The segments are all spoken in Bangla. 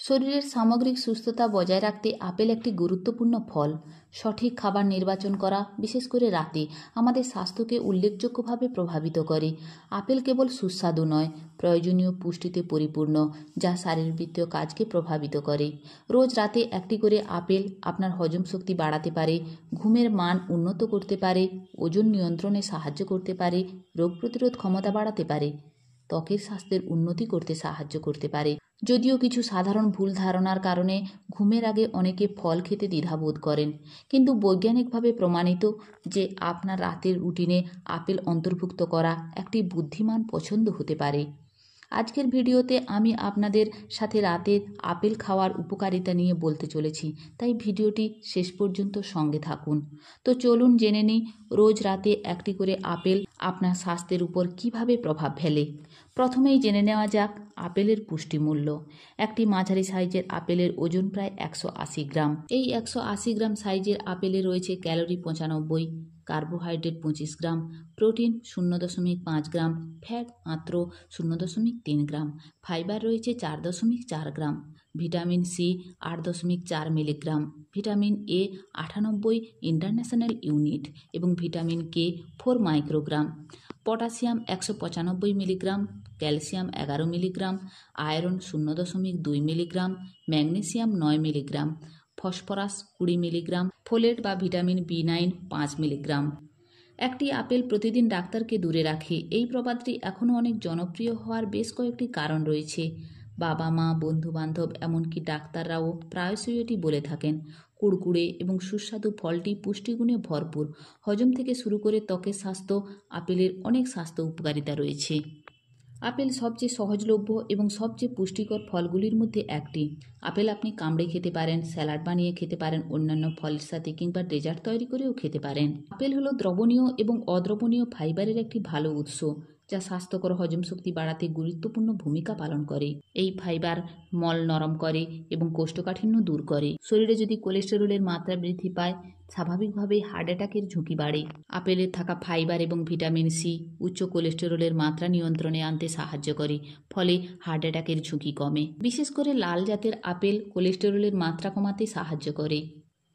শরীরের সামগ্রিক সুস্থতা বজায় রাখতে আপেল একটি গুরুত্বপূর্ণ ফল। সঠিক খাবার নির্বাচন করা, বিশেষ করে রাতে, আমাদের স্বাস্থ্যকে উল্লেখযোগ্যভাবে প্রভাবিত করে। আপেল কেবল সুস্বাদু নয়, প্রয়োজনীয় পুষ্টিতে পরিপূর্ণ, যা শারীরবৃত্তীয় কাজকে প্রভাবিত করে। রোজ রাতে একটি করে আপেল আপনার হজম শক্তি বাড়াতে পারে, ঘুমের মান উন্নত করতে পারে, ওজন নিয়ন্ত্রণে সাহায্য করতে পারে, রোগ প্রতিরোধ ক্ষমতা বাড়াতে পারে, ত্বকের স্বাস্থ্যের উন্নতি করতে সাহায্য করতে পারে। যদিও কিছু সাধারণ ভুল ধারণার কারণে ঘুমের আগে অনেকে ফল খেতে দ্বিধাবোধ করেন, কিন্তু বৈজ্ঞানিকভাবে প্রমাণিত যে আপনার রাতের রুটিনে আপেল অন্তর্ভুক্ত করা একটি বুদ্ধিমান পছন্দ হতে পারে। আজকের ভিডিওতে আমি আপনাদের সাথে রাতের আপেল খাওয়ার উপকারিতা নিয়ে বলতে চলেছি, তাই ভিডিওটি শেষ পর্যন্ত সঙ্গে থাকুন। তো চলুন জেনে নিই রোজ রাতে একটি করে আপেল আপনার স্বাস্থ্যের উপর কিভাবে প্রভাব ফেলে। প্রথমেই জেনে নেওয়া যাক আপেলের পুষ্টিমূল্য। একটি মাঝারি সাইজের আপেলের ওজন প্রায় 180 গ্রাম। এই 180 গ্রাম সাইজের আপেলে রয়েছে calorie 95, carbohydrate 25 gram, protein 0.5 gram, fat মাত্র 0.3 গ্রাম, ফাইবার রয়েছে 4.4 gram, vitamin C 8.4 milligram, vitamin A 98 international unit এবং vitamin K 4 microgram, potassium 195 milligram, calcium 11 milligram, iron 0.2 milligram, magnesium 9 milligram, phosphorus 20 milligram, folate বা ভিটামিন বি9 5 মিলিগ্রাম। একটি আপেল প্রতিদিন ডাক্তারকে দূরে রাখে। এই প্রবাদটি এখনও অনেক জনপ্রিয় হওয়ার বেশ কয়েকটি কারণ রয়েছে। বাবা মা, বন্ধুবান্ধব, এমনকি ডাক্তাররাও প্রায়শই এটি বলে থাকেন। কুড়কুড়ে এবং সুস্বাদু ফলটি পুষ্টিগুণে ভরপুর। হজম থেকে শুরু করে ত্বকের স্বাস্থ্য, আপেলের অনেক স্বাস্থ্য উপকারিতা রয়েছে। আপেল সবচেয়ে সহজলভ্য এবং সবচেয়ে পুষ্টিকর ফলগুলির মধ্যে একটি। আপেল আপনি কামড়ে খেতে পারেন, স্যালাড বানিয়ে খেতে পারেন, অন্যান্য ফলের সাথে কিংবা ডেজার্ট তৈরি করেও খেতে পারেন। আপেল হলো দ্রবণীয় এবং অদ্রবণীয় ফাইবারের একটি ভালো উৎস, যা স্বাস্থ্যকর হজম শক্তি বাড়াতে গুরুত্বপূর্ণ ভূমিকা পালন করে। এই ফাইবার মল নরম করে এবং কোষ্ঠকাঠিন্য দূর করে। শরীরে যদি কোলেস্টেরলের মাত্রা বৃদ্ধি পায়, স্বাভাবিকভাবেই হার্ট অ্যাটাকের ঝুঁকি বাড়ে। আপেলে থাকা ফাইবার এবং ভিটামিন সি উচ্চ কোলেস্টেরলের মাত্রা নিয়ন্ত্রণে আনতে সাহায্য করে, ফলে হার্ট অ্যাটাকের ঝুঁকি কমে। বিশেষ করে লাল জাতের আপেল কোলেস্টেরলের মাত্রা কমাতে সাহায্য করে।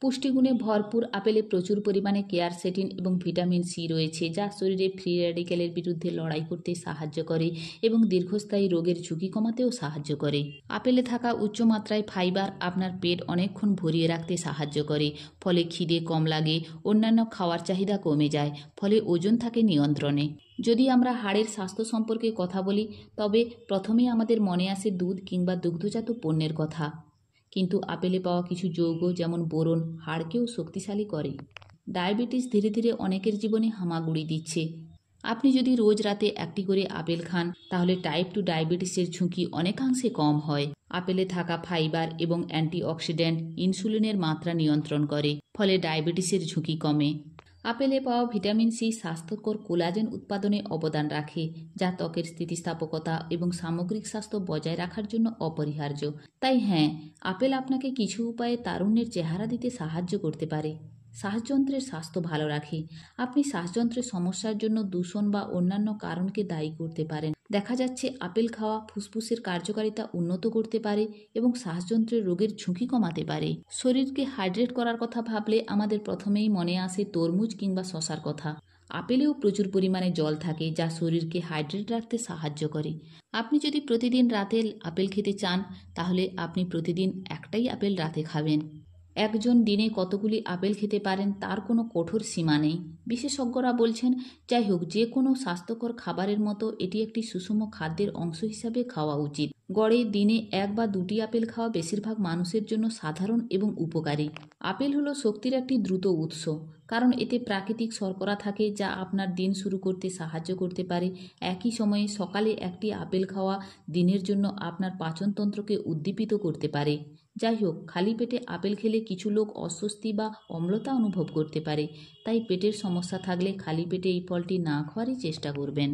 পুষ্টিগুণে ভরপুর আপেলে প্রচুর পরিমাণে কেয়ারসেটিন এবং ভিটামিন সি রয়েছে, যা শরীরে ফ্রি র্যাডিক্যালের বিরুদ্ধে লড়াই করতে সাহায্য করে এবং দীর্ঘস্থায়ী রোগের ঝুঁকি কমাতেও সাহায্য করে। আপেলে থাকা উচ্চমাত্রায় ফাইবার আপনার পেট অনেকক্ষণ ভরিয়ে রাখতে সাহায্য করে, ফলে খিদে কম লাগে, অন্যান্য খাওয়ার চাহিদা কমে যায়, ফলে ওজন থাকে নিয়ন্ত্রণে। যদি আমরা হাড়ের স্বাস্থ্য সম্পর্কে কথা বলি, তবে প্রথমেই আমাদের মনে আসে দুধ কিংবা দুগ্ধজাত পণ্যের কথা। কিন্তু আপেলে পাওয়া কিছু যৌগ যেমন বোরন হাড়কেও শক্তিশালী করে। ডায়াবেটিস ধীরে ধীরে অনেকের জীবনে হামাগুড়ি দিচ্ছে। আপনি যদি রোজ রাতে একটি করে আপেল খান, তাহলে টাইপ 2 ডায়াবেটিসের ঝুঁকি অনেকাংশে কম হয়। আপেলে থাকা ফাইবার এবং অ্যান্টিঅক্সিডেন্ট ইনসুলিনের মাত্রা নিয়ন্ত্রণ করে, ফলে ডায়াবেটিসের ঝুঁকি কমে। আপেলে পাওয়া ভিটামিন সি স্বাস্থ্যকর কোলাজেন উৎপাদনে অবদান রাখে, যা ত্বকের স্থিতিস্থাপকতা এবং সামগ্রিক স্বাস্থ্য বজায় রাখার জন্য অপরিহার্য। তাই হ্যাঁ, আপেল আপনাকে কিছু উপায়ে তারুণ্যের চেহারা দিতে সাহায্য করতে পারে। শ্বাসযন্ত্রের স্বাস্থ্য ভালো রাখে। আপনি শ্বাসযন্ত্রের সমস্যার জন্য দূষণ বা অন্যান্য কারণকে দায়ী করতে পারেন। দেখা যাচ্ছে আপেল খাওয়া ফুসফুসের কার্যকারিতা উন্নত করতে পারে এবং শ্বাসযন্ত্রের রোগের ঝুঁকি কমাতে পারে। শরীরকে হাইড্রেট করার কথা ভাবলে আমাদের প্রথমেই মনে আসে তরমুজ কিংবা শসার কথা। আপেলেও প্রচুর পরিমাণে জল থাকে, যা শরীরকে হাইড্রেট রাখতে সাহায্য করে। আপনি যদি প্রতিদিন রাতে আপেল খেতে চান, তাহলে আপনি প্রতিদিন একটাই আপেল রাতে খাবেন। একজন দিনে কতগুলি আপেল খেতে পারেন তার কোনো কঠোর সীমা নেই। বিশেষজ্ঞরা বলছেন, যাই হোক, যে কোনো স্বাস্থ্যকর খাবারের মতো এটি একটি সুষম খাদ্যের অংশ হিসাবে খাওয়া উচিত। গড়ে দিনে 1 বা 2টি আপেল খাওয়া বেশিরভাগ মানুষের জন্য সাধারণ এবং উপকারী। আপেল হলো শক্তির একটি দ্রুত উৎস, কারণ এতে প্রাকৃতিক শর্করা থাকে যা আপনার দিন শুরু করতে সাহায্য করতে পারে। একই সময়ে সকালে একটি আপেল খাওয়া দিনের জন্য আপনার পাচনতন্ত্রকে উদ্দীপিত করতে পারে। যাই হোক, খালি পেটে আপেল খেলে কিছু লোক অস্বস্তি বা অম্লতা অনুভব করতে পারে, তাই পেটের সমস্যা থাকলে খালি পেটে এই ফলটি না খাওয়ারই চেষ্টা করবেন।